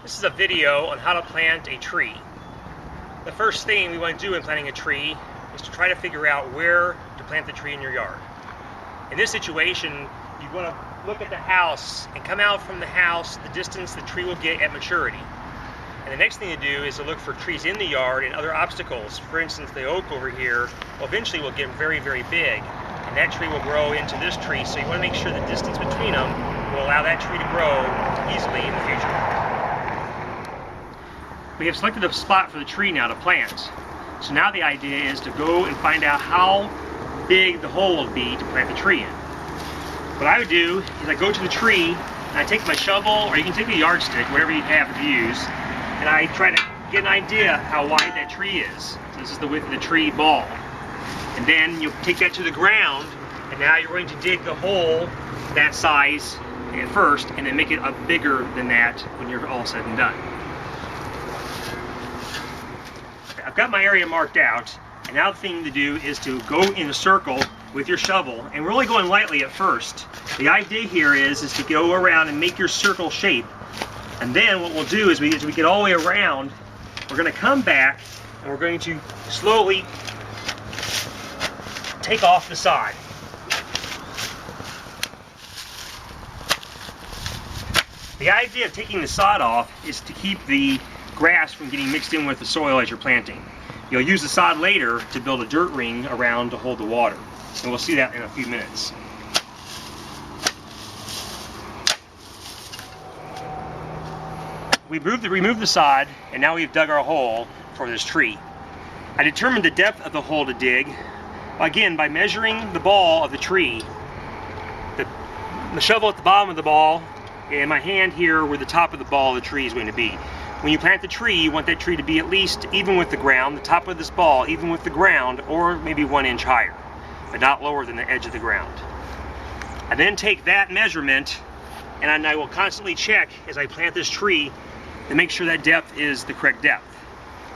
This is a video on how to plant a tree. The first thing we want to do in planting a tree is to try to figure out where to plant the tree in your yard. In this situation, you want to look at the house and come out from the house the distance the tree will get at maturity. And the next thing to do is to look for trees in the yard and other obstacles. For instance, the oak over here eventually will get very, very big, and that tree will grow into this tree, so you want to make sure the distance between them will allow that tree to grow easily in the future. We have selected a spot for the tree now to plant. So now the idea is to go and find out how big the hole will be to plant the tree in. What I would do is I go to the tree and I take my shovel, or you can take a yardstick, whatever you have to use, and I try to get an idea how wide that tree is. So this is the width of the tree ball. And then you take that to the ground, and now you're going to dig the hole that size at first, and then make it bigger than that when you're all said and done. I've got my area marked out, and now the thing to do is to go in a circle with your shovel, and we're only going lightly at first. The idea here is to go around and make your circle shape, and then what we'll do is as we get all the way around, we're going to come back and we're going to slowly take off the sod. The idea of taking the sod off is to keep the grass from getting mixed in with the soil as you're planting. You'll use the sod later to build a dirt ring around to hold the water, and we'll see that in a few minutes. We removed the sod, and now we've dug our hole for this tree. I determined the depth of the hole to dig, again, by measuring the ball of the tree. The shovel at the bottom of the ball, and my hand here where the top of the ball of the tree is going to be. When you plant the tree, you want that tree to be at least even with the ground, the top of this ball even with the ground, or maybe 1 inch higher, but not lower than the edge of the ground. I then take that measurement, and I will constantly check as I plant this tree to make sure that depth is the correct depth.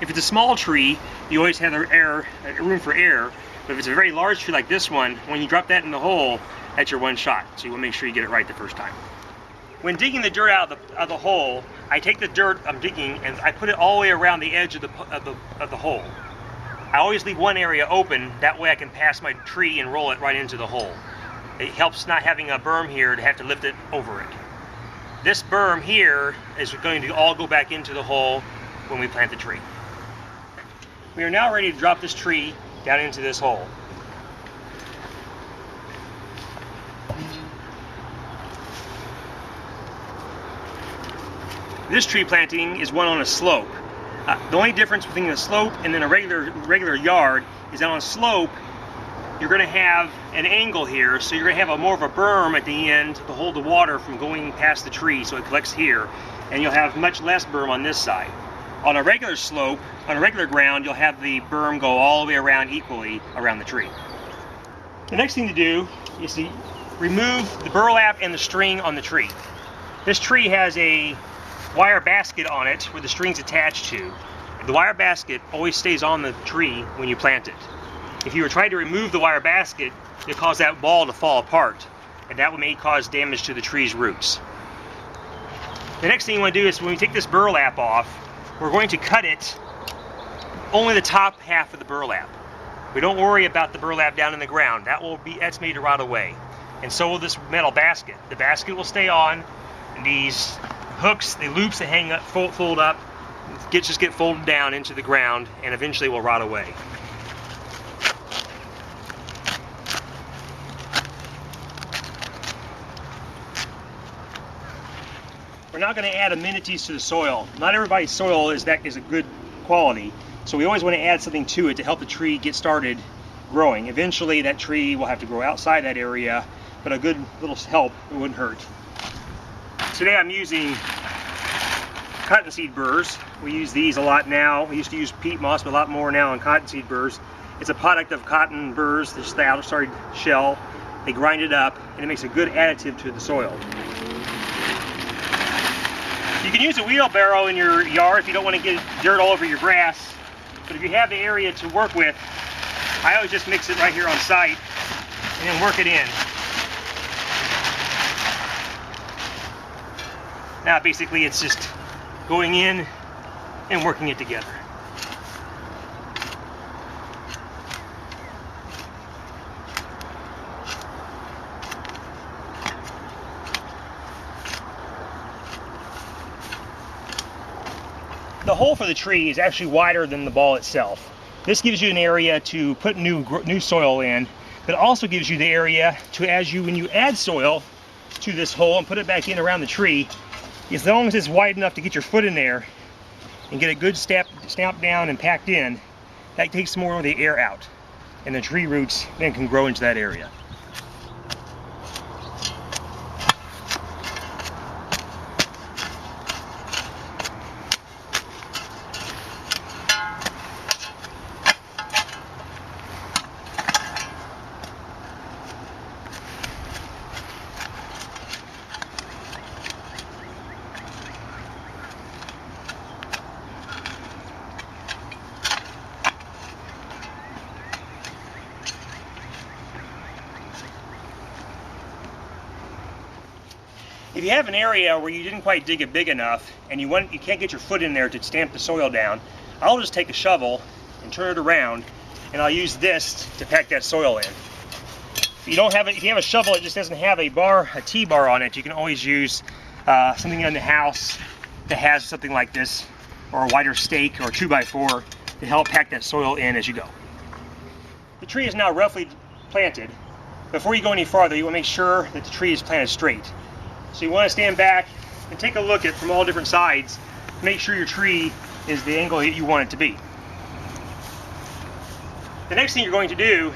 If it's a small tree, you always have room for error, but if it's a very large tree like this one, when you drop that in the hole, that's your one shot, so you want to make sure you get it right the first time. When digging the dirt out of the hole, I take the dirt I'm digging and I put it all the way around the edge of the hole. I always leave one area open, that way I can pass my tree and roll it right into the hole. It helps not having a berm here to have to lift it over it. This berm here is going to all go back into the hole when we plant the tree. We are now ready to drop this tree down into this hole. This tree planting is one on a slope. The only difference between a slope and then a regular yard is that on a slope you're going to have an angle here, so you're going to have more of a berm at the end to hold the water from going past the tree, so it collects here, and you'll have much less berm on this side. On a regular slope, on a regular ground, you'll have the berm go all the way around equally around the tree. The next thing to do is to remove the burlap and the string on the tree. This tree has a wire basket on it where the string's attached to. The wire basket always stays on the tree when you plant it. If you were trying to remove the wire basket, you'll cause that ball to fall apart, and that may cause damage to the tree's roots. The next thing you want to do is when we take this burlap off, we're going to cut it only the top half of the burlap. We don't worry about the burlap down in the ground. That's made to rot away. And so will this metal basket. The basket will stay on, and these hooks, the loops that hang up, fold up, just get folded down into the ground and eventually will rot away. We're now going to add amenities to the soil. Not everybody's soil is a good quality, so we always want to add something to it to help the tree get started growing. Eventually that tree will have to grow outside that area, but a good little help, it wouldn't hurt. Today I'm using cottonseed burrs. We use these a lot now. We used to use peat moss, but a lot more now on cottonseed burrs. It's a product of cotton burrs, just the outside shell. They grind it up, and it makes a good additive to the soil. You can use a wheelbarrow in your yard if you don't want to get dirt all over your grass, but if you have the area to work with, I always just mix it right here on site and then work it in. Now basically it's just going in and working it together. The hole for the tree is actually wider than the ball itself. This gives you an area to put new soil in, but it also gives you the area to, when you add soil to this hole and put it back in around the tree, as long as it's wide enough to get your foot in there and get a good stamp down and packed in, that takes more of the air out, and the tree roots then can grow into that area. If you have an area where you didn't quite dig it big enough and you can't get your foot in there to stamp the soil down, I'll just take a shovel and turn it around, and I'll use this to pack that soil in. If you have a shovel that just doesn't have a T-bar on it, you can always use something in the house that has something like this, or a wider stake or a 2x4 to help pack that soil in as you go. The tree is now roughly planted. Before you go any farther, you want to make sure that the tree is planted straight. So you want to stand back and take a look at from all different sides, make sure your tree is the angle that you want it to be. The next thing you're going to do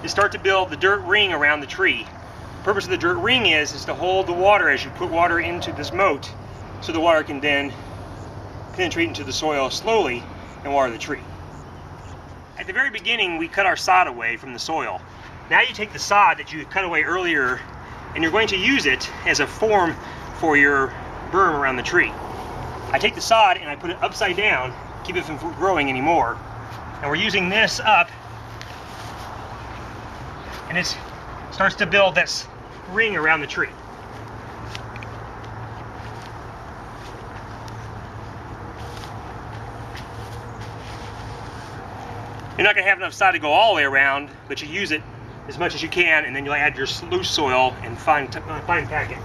is start to build the dirt ring around the tree. The purpose of the dirt ring is to hold the water as you put water into this moat, so the water can then penetrate into the soil slowly and water the tree. At the very beginning, we cut our sod away from the soil. Now you take the sod that you cut away earlier, and you're going to use it as a form for your berm around the tree. I take the sod and I put it upside down, keep it from growing anymore. And we're using this up, and it starts to build this ring around the tree. You're not going to have enough sod to go all the way around, but you use it as much as you can, and then you'll add your loose soil and fine pack it.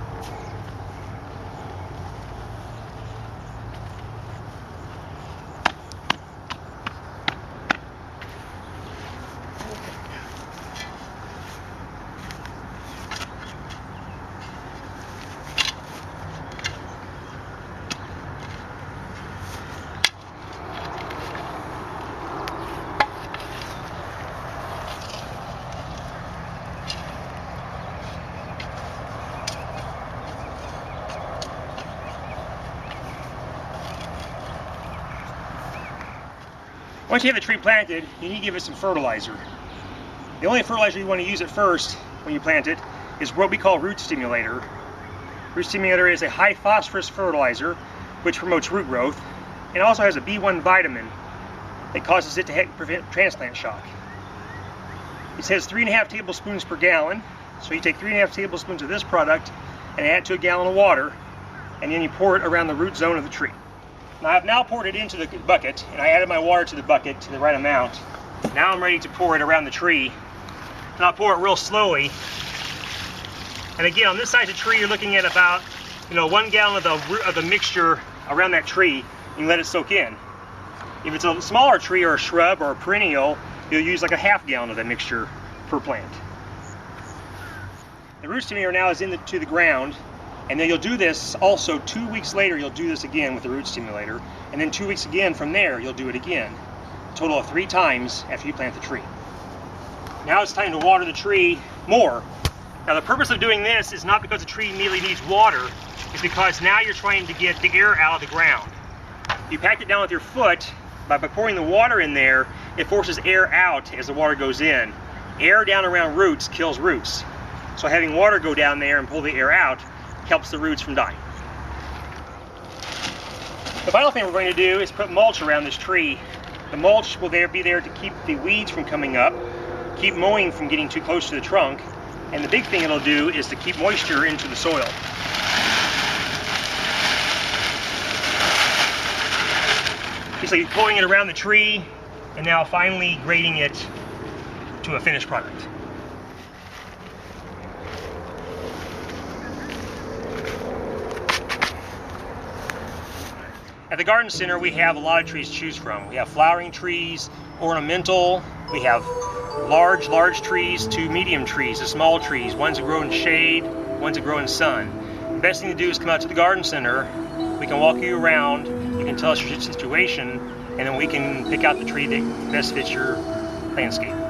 Once you have the tree planted, you need to give it some fertilizer. The only fertilizer you want to use at first when you plant it is what we call root stimulator. Root stimulator is a high phosphorus fertilizer which promotes root growth, and also has a B1 vitamin that causes it to prevent transplant shock. It says 3.5 tablespoons per gallon, so you take 3.5 tablespoons of this product and add it to a gallon of water, and then you pour it around the root zone of the tree. Now I've now poured it into the bucket, and I added my water to the bucket to the right amount. Now I'm ready to pour it around the tree, and I'll pour it real slowly. And again, on this side of the tree, you're looking at about 1 gallon of the mixture around that tree. You can let it soak in. If it's a smaller tree or a shrub or a perennial, you'll use like a ½ gallon of that mixture per plant. The root stimulator now is into the ground. And then you'll do this also 2 weeks later. You'll do this again with the root stimulator, and then 2 weeks again from there you'll do it again. A total of 3 times after you plant the tree. Now it's time to water the tree more. Now the purpose of doing this is not because the tree immediately needs water, it's because now you're trying to get the air out of the ground. You pack it down with your foot. By pouring the water in there, it forces air out as the water goes in. Air down around roots kills roots. So having water go down there and pull the air out helps the roots from dying. The final thing we're going to do is put mulch around this tree. The mulch will be there to keep the weeds from coming up, keep mowing from getting too close to the trunk, and the big thing it'll do is to keep moisture into the soil. basically pulling it around the tree and now finally grading it to a finished product. At the garden center, we have a lot of trees to choose from. We have flowering trees, ornamental, we have large trees to medium trees to small trees, ones that grow in shade, ones that grow in sun. The best thing to do is come out to the garden center. We can walk you around, you can tell us your situation, and then we can pick out the tree that best fits your landscape.